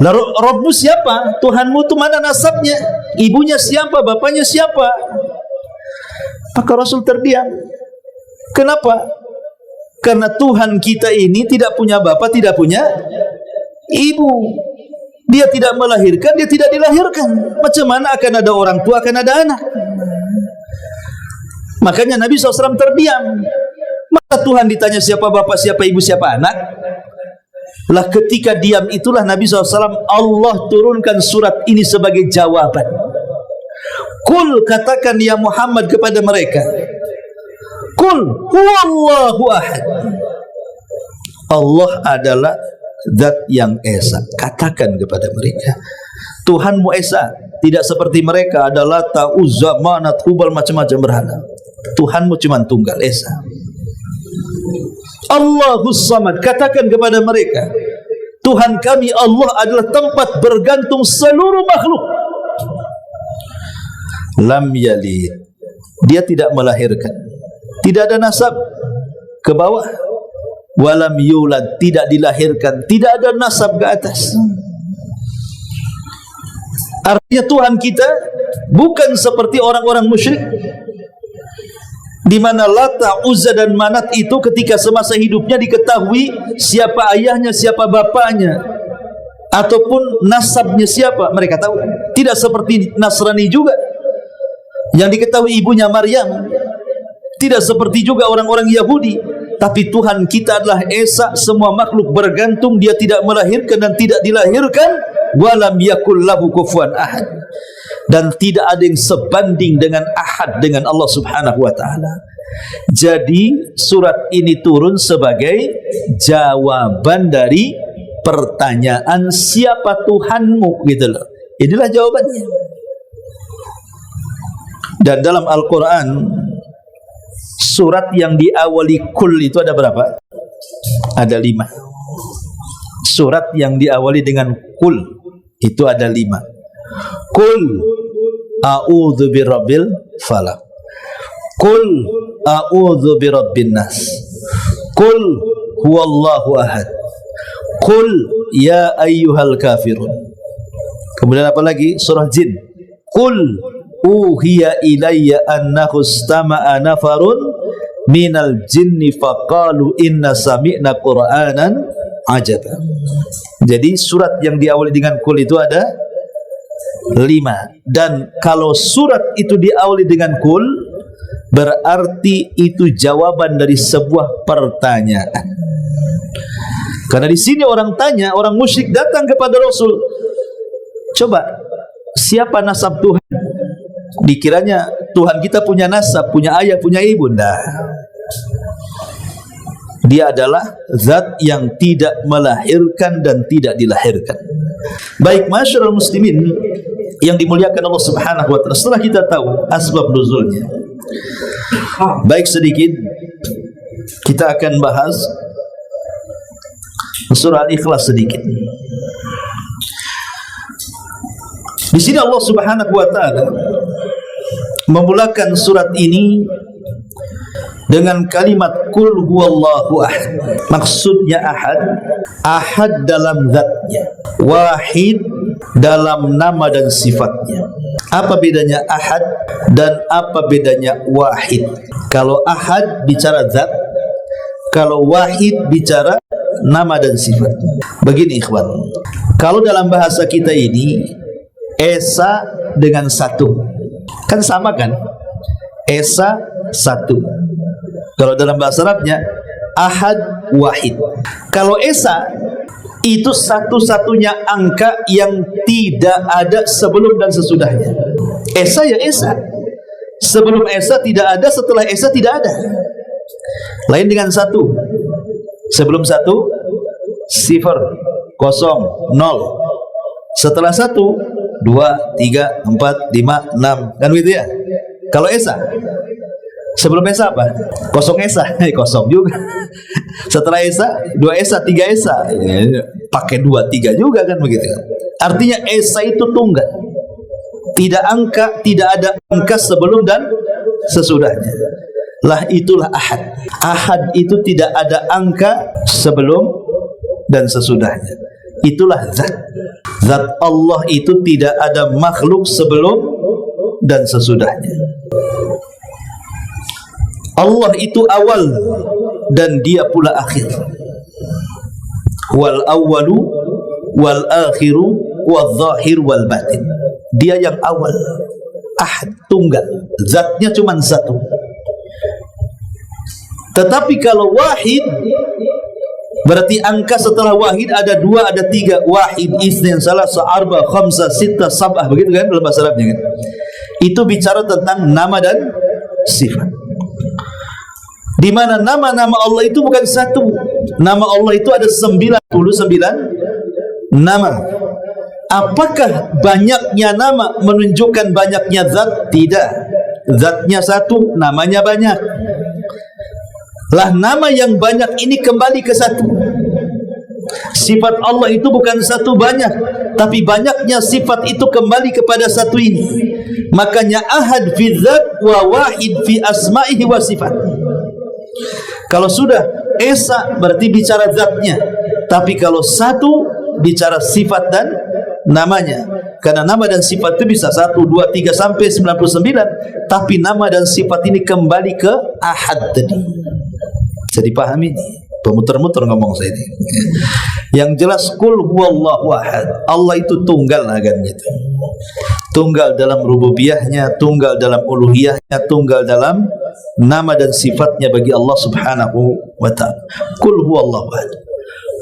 Lalu Rabbmu siapa? Tuhanmu itu mana nasabnya? Ibunya siapa? Bapaknya siapa? Maka Rasul terdiam. Kenapa? Karena Tuhan kita ini tidak punya bapak, tidak punya ibu. Dia tidak melahirkan, dia tidak dilahirkan. Macam mana akan ada orang tua, akan ada anak? Makanya Nabi SAW terdiam. Maka Tuhan ditanya siapa bapak, siapa ibu, siapa anak. Lah ketika diam itulah Nabi SAW, Allah turunkan surat ini sebagai jawaban. Kul, katakan ya Muhammad kepada mereka, Kul huwallahu ahad. Allah adalah Zat yang Esa. Katakan kepada mereka, Tuhanmu Esa, tidak seperti mereka adalah Lata, Uzza, Manat, Hubal, macam-macam berhala. Tuhanmu cuma tunggal, Esa. Allahus Samad. Katakan kepada mereka, Tuhan kami Allah adalah tempat bergantung seluruh makhluk. Lam yalid, dia tidak melahirkan, tidak ada nasab ke bawah. Walam yulad, tidak dilahirkan, tidak ada nasab ke atas. Artinya Tuhan kita bukan seperti orang-orang musyrik, di mana Lata, Uzza dan Manat itu ketika semasa hidupnya diketahui siapa ayahnya, siapa bapaknya, ataupun nasabnya siapa, mereka tahu. Tidak seperti Nasrani juga yang diketahui ibunya Maryam. Tidak seperti juga orang-orang Yahudi. Tapi Tuhan kita adalah Esa, semua makhluk bergantung, dia tidak melahirkan dan tidak dilahirkan. Walam yakul lahu kufuwan ahad, dan tidak ada yang sebanding dengan ahad, dengan Allah Subhanahu wa taala. Jadi surat ini turun sebagai jawaban dari pertanyaan siapa Tuhanmu, gitu loh. Inilah jawabannya. Dan dalam Al-Quran, surat yang diawali kul itu ada berapa? Ada 5. Surat yang diawali dengan kul itu ada 5. Kul a'udzu birabbil falaq, kul a'udzu birabbin nas, kul huwallahu ahad, kul ya ayyuhal kafirun. Kemudian apa lagi? Surah Jin, kul uhiya ilayya annahu istama'a nafarun minal jinni faqalu inna sami'na qur'anan ajaba. Jadi surat yang diawali dengan kul itu ada 5. Dan kalau surat itu diawali dengan kul, berarti itu jawaban dari sebuah pertanyaan. Karena di sini orang tanya, orang musyrik datang kepada Rasul, coba siapa nasab Tuhan? Dikiranya Tuhan kita punya nasab, punya ayah, punya ibu. Nah, dia adalah zat yang tidak melahirkan dan tidak dilahirkan. Baik masyarakat muslimin yang dimuliakan Allah Subhanahu wa taala, setelah kita tahu asbab nuzulnya, baik sedikit kita akan bahas surah Al-Ikhlas sedikit. Di sini Allah Subhanahu wa taala memulakan surat ini dengan kalimat kul huwallahu ahad. Maksudnya ahad, ahad dalam zatnya, wahid dalam nama dan sifatnya. Apa bedanya ahad dan apa bedanya wahid? Kalau ahad bicara zat, kalau wahid bicara nama dan sifat. Begini ikhwan, kalau dalam bahasa kita ini Esa dengan satu, kan sama kan? Esa satu. Kalau dalam bahasa Arabnya ahad wahid. Kalau Esa itu satu-satunya angka yang tidak ada sebelum dan sesudahnya. Esa ya esa. Sebelum esa tidak ada, setelah esa tidak ada. Lain dengan satu. Sebelum satu, sifar, kosong, nol. Setelah satu, 2, 3, 4, 5, 6. Kan begitu ya? Kalau esa, sebelum esa apa? Kosong esa. Kosong juga. Setelah esa, 2 esa, 3 esa. Pakai 2, 3 juga kan begitu. Artinya esa itu tunggal. Tidak ada angka sebelum dan sesudahnya. Lah itulah ahad. Ahad itu tidak ada angka sebelum dan sesudahnya. Itulah zat. Zat Allah itu tidak ada makhluk sebelum dan sesudahnya. Allah itu awal dan dia pula akhir. Wal awwalu wal akhiru wal zahir wal batin. Dia yang awal, ahad, tunggal, zatnya cuma satu. Tetapi kalau wahid, berarti angka setelah wahid ada 2, ada 3. Wahid, itsnain, salasa, arba, khamsa, sitta, sab'ah, begitu kan dalam bahasa Arabnya kan? Itu bicara tentang nama dan sifat. Di mana nama-nama Allah itu bukan satu. Nama Allah itu ada 99 nama. Apakah banyaknya nama menunjukkan banyaknya zat? Tidak. Zatnya satu, namanya banyak. Lah nama yang banyak ini kembali ke satu. Sifat Allah itu bukan satu banyak, tapi banyaknya sifat itu kembali kepada satu ini. Makanya ahad fi zat wa wahid fi asma'ihi wa sifat. Kalau sudah esa berarti bicara zatnya, tapi kalau satu bicara sifat dan namanya. Karena nama dan sifat itu bisa 1, 2, 3 sampai 99, tapi nama dan sifat ini kembali ke ahad tadi. Bisa dipahami ini? Pemuter-muter ngomong saya ini. Yang jelas kul huwallahu ahad. Allah itu tunggal kan gitu. Tunggal dalam rububiyahnya, tunggal dalam uluhiyahnya, tunggal dalam nama dan sifatnya bagi Allah Subhanahu wa ta'ala. Kul huwallahu ahad.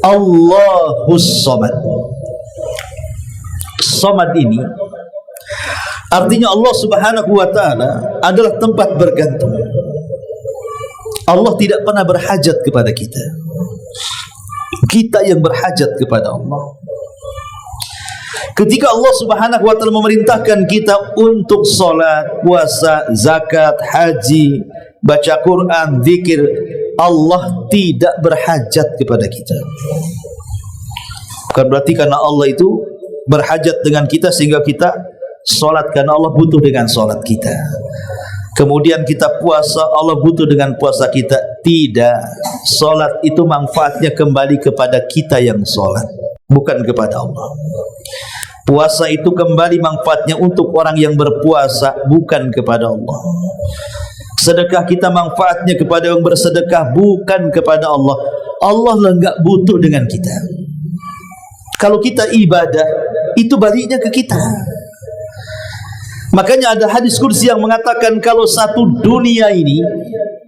Allahus samad. Samad ini artinya Allah Subhanahu wa ta'ala adalah tempat bergantung. Allah tidak pernah berhajat kepada kita. Kita yang berhajat kepada Allah. Ketika Allah Subhanahu wa ta'ala memerintahkan kita untuk salat, puasa, zakat, haji, baca Quran, zikir, Allah tidak berhajat kepada kita. Bukan berarti karena Allah itu berhajat dengan kita sehingga kita salat karena Allah butuh dengan salat kita. Kemudian kita puasa, Allah butuh dengan puasa kita. Tidak. Salat itu manfaatnya kembali kepada kita yang salat, bukan kepada Allah. Puasa itu kembali manfaatnya untuk orang yang berpuasa, bukan kepada Allah. Sedekah kita manfaatnya kepada yang bersedekah, bukan kepada Allah. Allah lah enggak butuh dengan kita. Kalau kita ibadah, itu baliknya ke kita. Makanya ada hadis kursi yang mengatakan kalau satu dunia ini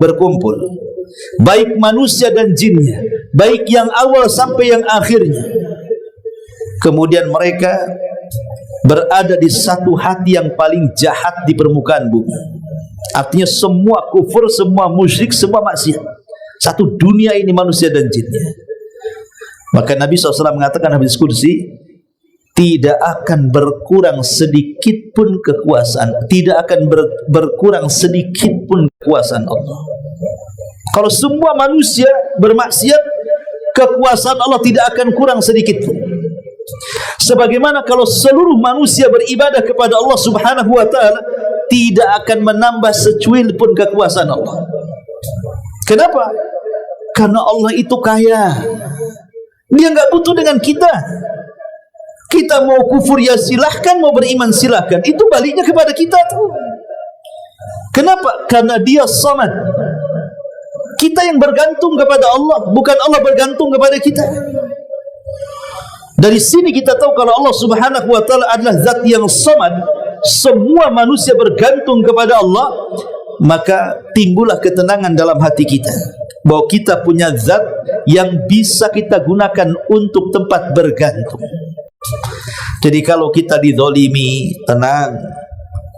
berkumpul, baik manusia dan jinnya, baik yang awal sampai yang akhirnya, kemudian mereka berada di satu hati yang paling jahat di permukaan bumi. Artinya semua kufur, semua musyrik, semua maksiat. Satu dunia ini manusia dan jinnya. Maka Nabi SAW mengatakan hadis kursi, tidak akan berkurang sedikit pun kekuasaan, tidak akan berkurang sedikit pun kekuasaan Allah. Kalau semua manusia bermaksiat, kekuasaan Allah tidak akan kurang sedikit pun. Sebagaimana kalau seluruh manusia beribadah kepada Allah Subhanahu wa ta'ala, tidak akan menambah secuil pun kekuasaan Allah. Kenapa? Karena Allah itu kaya. Dia enggak butuh dengan kita. Kita mau kufur ya silahkan, mau beriman silahkan. Itu baliknya kepada kita tuh. Kenapa? Karena dia samad. Kita yang bergantung kepada Allah, bukan Allah bergantung kepada kita. Dari sini kita tahu kalau Allah Subhanahu wa ta'ala adalah zat yang samad, semua manusia bergantung kepada Allah, maka timbullah ketenangan dalam hati kita. bahwa kita punya zat yang bisa kita gunakan untuk tempat bergantung. Jadi kalau kita dizalimi, tenang,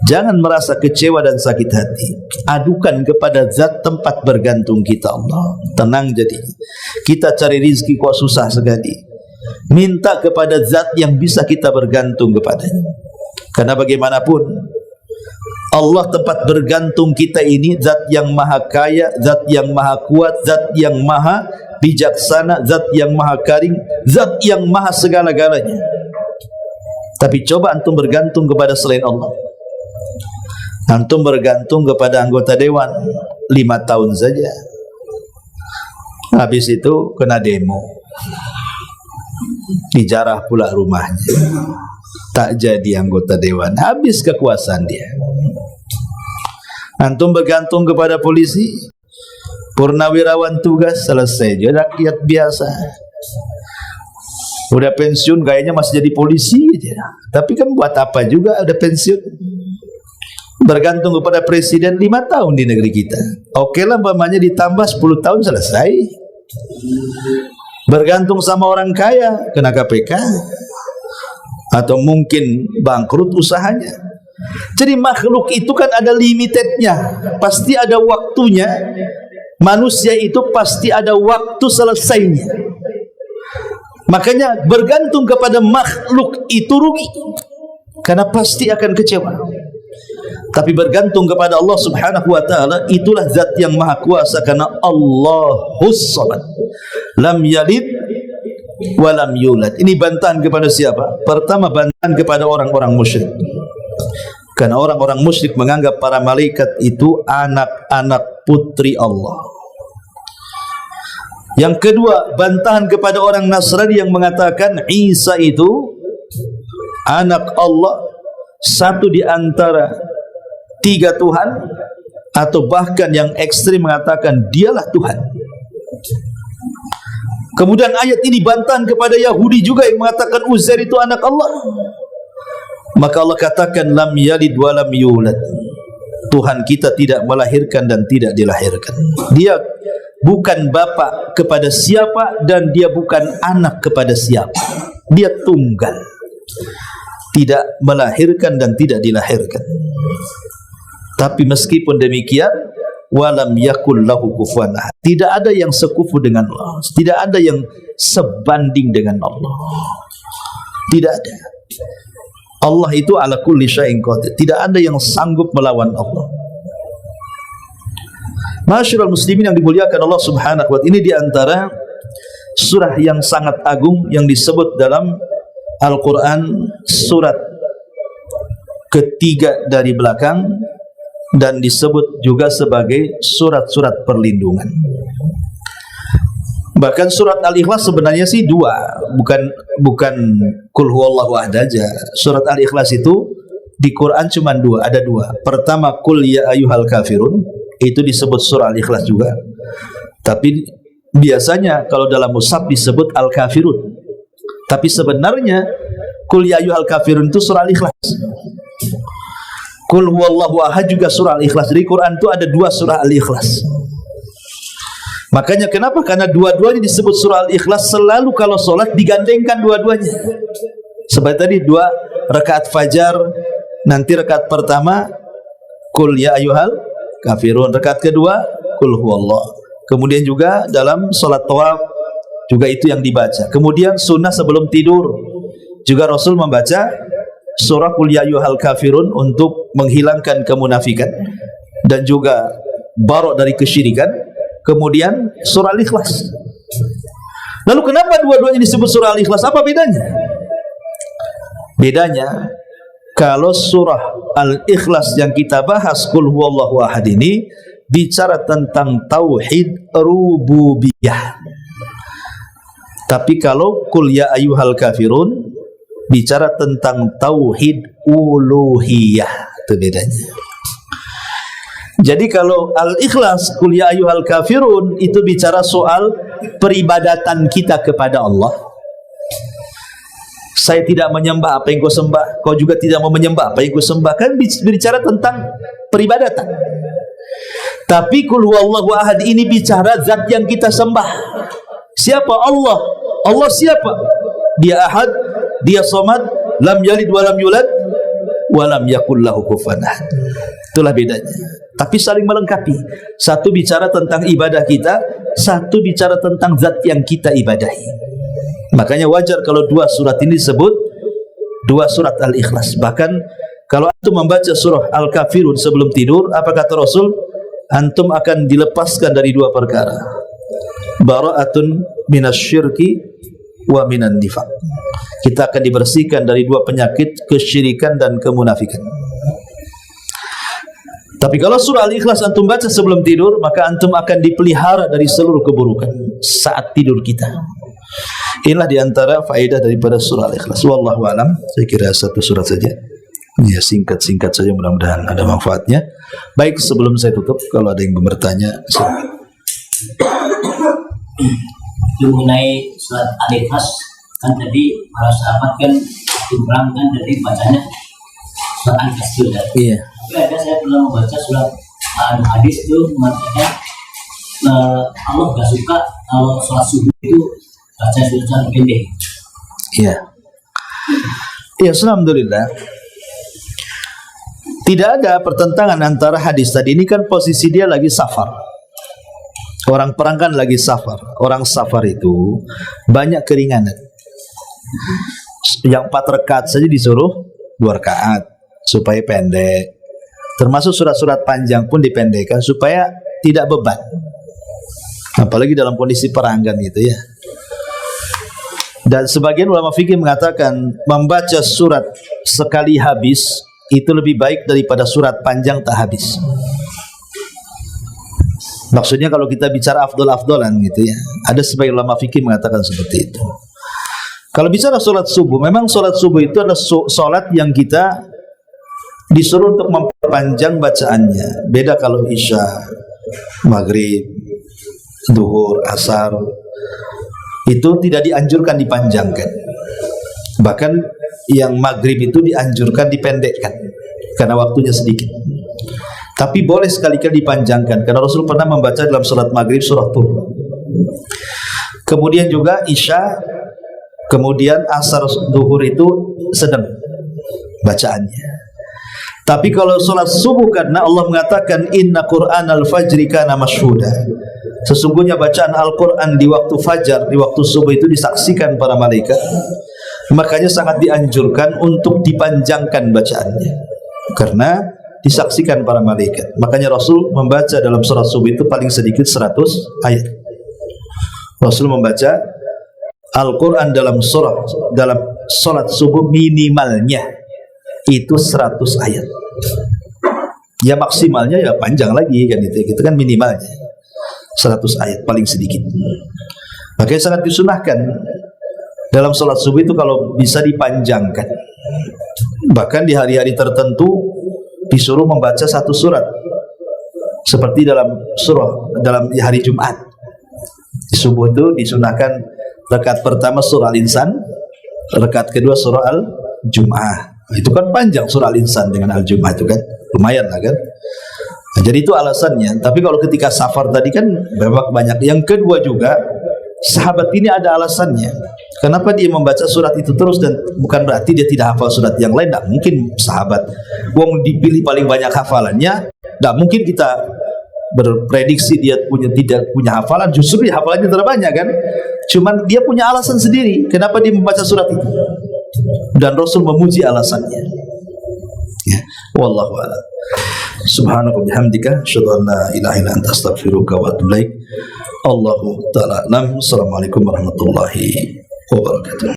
jangan merasa kecewa dan sakit hati. Adukan kepada zat tempat bergantung kita, Allah. Tenang jadi. Kita cari rizki kok susah sekali. Minta kepada zat yang bisa kita bergantung kepadanya. Karena bagaimanapun Allah tempat bergantung kita ini zat yang maha kaya, zat yang maha kuat, zat yang maha bijaksana, zat yang maha karim, zat yang maha segala-galanya. Tapi coba antum bergantung kepada selain Allah. Antum bergantung kepada anggota dewan 5 tahun saja, habis itu kena demo, dijarah pula rumahnya, tak jadi anggota dewan, habis kekuasaan dia. Antum bergantung kepada polisi, purnawirawan tugas, selesai jadi rakyat biasa. Udah pensiun kayaknya masih jadi polisi aja. Tapi kan buat apa juga ada pensiun. Bergantung kepada presiden 5 tahun di negeri kita. Oke lah, umpamanya ditambah 10 tahun selesai. Bergantung sama orang kaya, kena KPK, atau mungkin bangkrut usahanya. Jadi makhluk itu kan ada limitednya, pasti ada waktunya. Manusia itu pasti ada waktu selesainya. Makanya bergantung kepada makhluk itu rugi, karena pasti akan kecewa. Tapi bergantung kepada Allah Subhanahu wa taala, itulah zat yang maha kuasa, karena Allahus Samad, lam yalid wa lam yulad. Ini bantahan kepada siapa? Pertama, bantahan kepada orang-orang musyrik. Karena orang-orang musyrik menganggap para malaikat itu anak-anak putri Allah. Yang kedua, bantahan kepada orang Nasrani yang mengatakan Isa itu anak Allah, satu di antara 3 Tuhan, atau bahkan yang ekstrim mengatakan dialah Tuhan. Kemudian ayat ini bantahan kepada Yahudi juga yang mengatakan Uzair itu anak Allah. Maka Allah katakan lam yalid wa lam yulad. Tuhan kita tidak melahirkan dan tidak dilahirkan. Dia bukan bapa kepada siapa dan dia bukan anak kepada siapa. Dia tunggal, tidak melahirkan dan tidak dilahirkan. Tapi meskipun demikian, walam yakul lahu kufuwan ahad. Tidak ada yang sekufu dengan Allah, tidak ada yang sebanding dengan Allah. Tidak ada. Allah itu ala kulli syai'in qadir. Tidak ada yang sanggup melawan Allah. Masyarul muslimin yang dimuliakan Allah Subhanahu wa ta'ala, ini diantara surah yang sangat agung yang disebut dalam Al-Quran, surat ketiga dari belakang, dan disebut juga sebagai surat-surat perlindungan. Bahkan surat Al-Ikhlas sebenarnya sih 2, bukan Qul huwallahu ahad aja. Surat Al-Ikhlas itu di Quran cuma 2, ada 2. Pertama Qul ya ayyuhal kafirun, itu disebut surah Al-Ikhlas juga. Tapi biasanya kalau dalam mushaf disebut Al-Kafirun. Tapi sebenarnya Qul ya ayyuhal kafirun itu surah Al-Ikhlas. Qul huwallahu ahad juga surah Al-Ikhlas. Di Quran itu ada 2 surah Al-Ikhlas. Makanya kenapa? Karena dua-duanya disebut surah Al-Ikhlas. Selalu kalau sholat digandengkan dua-duanya. Seperti tadi 2 rakaat fajar, nanti rakaat pertama Qul ya ayyuhal kafirun, rakaat kedua Qul huwallah. Kemudian juga dalam sholat tawaf juga itu yang dibaca. Kemudian sunnah sebelum tidur juga Rasul membaca surah Qul ya ayyuhal kafirun untuk menghilangkan kemunafikan dan juga barok dari kesyirikan. Kemudian surah Al-Ikhlas. Lalu kenapa dua-duanya disebut surah Al-Ikhlas? Apa bedanya? Bedanya, kalau surah Al-Ikhlas yang kita bahas Qul huwallahu ahad ini bicara tentang tauhid rububiyah. Tapi kalau Qul ya ayyuhal kafirun bicara tentang tauhid uluhiyah. Itu bedanya. Jadi kalau Al-Ikhlas Qul ya ayyuhal kafirun itu bicara soal peribadatan kita kepada Allah. Saya tidak menyembah apa yang kau sembah, kau juga tidak mau menyembah apa yang kau sembah. Kan bicara tentang peribadatan. Tapi qul huwallahu ahad ini bicara zat yang kita sembah. Siapa Allah? Allah siapa? Dia ahad, dia somad, lam yalid wa lam yulad wa lam yakul lahu kufuwan ahad. Itulah bedanya. Tapi saling melengkapi. Satu bicara tentang ibadah kita, satu bicara tentang zat yang kita ibadahi. Makanya wajar kalau dua surat ini disebut dua surat Al-Ikhlas. Bahkan kalau antum membaca surah Al-Kafirun sebelum tidur, apa kata Rasul? Antum akan dilepaskan dari dua perkara. Bara'atun minasyirki wa minan nifaq. Kita akan dibersihkan dari dua penyakit, kesyirikan dan kemunafikan. Tapi kalau surah Al-Ikhlas antum baca sebelum tidur, maka antum akan dipelihara dari seluruh keburukan saat tidur kita. Inilah diantara faedah daripada surah Al-Ikhlas. Wallahu alam. Saya kira satu surat saja. Ya, singkat-singkat saja, mudah-mudahan ada manfaatnya. Baik, sebelum saya tutup, kalau ada yang bertanya, silakan. Mengenai surat Al-Ikhlas, kan tadi para sahabat kan diterangkan dari bacanya surat Al-Ikhlas. Iya. Tapi ada saya pernah membaca surat Al-Hadis itu mengatakan Allah gak suka kalau sholat subuh itu baca surat pendek. Iya. Iya, alhamdulillah. Tidak ada pertentangan antara hadis tadi. Ini kan posisi dia lagi safar. Orang perang kan lagi safar. Orang safar itu banyak keringanan. Yang 4 rakaat saja disuruh 2 rakaat supaya pendek. Termasuk surat-surat panjang pun dipendekkan supaya tidak beban. Apalagi dalam kondisi perang kan gitu ya. Dan sebagian ulama fikih mengatakan membaca surat sekali habis itu lebih baik daripada surat panjang tak habis. Maksudnya kalau kita bicara afdol-afdolan gitu ya, ada sebagian ulama fikih mengatakan seperti itu. Kalau bicara sholat subuh, memang sholat subuh itu adalah sholat yang kita disuruh untuk memperpanjang bacaannya. Beda kalau isya, maghrib, duhur, asar, itu tidak dianjurkan dipanjangkan. Bahkan yang maghrib itu dianjurkan dipendekkan karena waktunya sedikit. Tapi boleh sekali-kali dipanjangkan karena Rasul pernah membaca dalam sholat maghrib surah Tur. Kemudian juga isya, kemudian asar, duhur itu sedang bacaannya. Tapi kalau sholat subuh, karena Allah mengatakan inna Qur'anal fajri kana mashhuda, sesungguhnya bacaan Al-Quran di waktu fajar, di waktu subuh itu disaksikan para malaikat. Makanya sangat dianjurkan untuk dipanjangkan bacaannya karena disaksikan para malaikat. Makanya Rasul membaca dalam sholat subuh itu paling sedikit 100 ayat. Rasul membaca Al-Quran dalam sholat subuh minimalnya itu 100 ayat. Ya maksimalnya ya panjang lagi kan, itu kan minimalnya 100 ayat paling sedikit. Makanya sangat disunahkan dalam sholat subuh itu kalau bisa dipanjangkan. Bahkan di hari-hari tertentu disuruh membaca satu surat, seperti dalam hari Jumat. Di subuh itu disunahkan rakaat pertama surah Al-Insan, rakaat kedua surah Al-Jum'ah. Itu kan panjang surah Al-Insan dengan Al-Jum'ah itu kan, lumayan lah kan. Nah, jadi itu alasannya. Tapi kalau ketika safar tadi kan banyak. Yang kedua juga, sahabat ini ada alasannya. Kenapa dia membaca surat itu terus, dan bukan berarti dia tidak hafal surat yang lain. Tidak mungkin sahabat. Wong dipilih paling banyak hafalannya. Tidak mungkin kita berprediksi dia tidak punya hafalan. Justru dia hafalannya terbanyak kan. Cuman dia punya alasan sendiri kenapa dia membaca surat itu. Dan Rasul memuji alasannya. Ya, wallahu a'lam. Subhanaka bihamdika asyhadu an la ilaha illa anta astaghfiruka wa atubu ilaik. Allahu ta'ala alam. Assalamualaikum warahmatullahi wabarakatuh.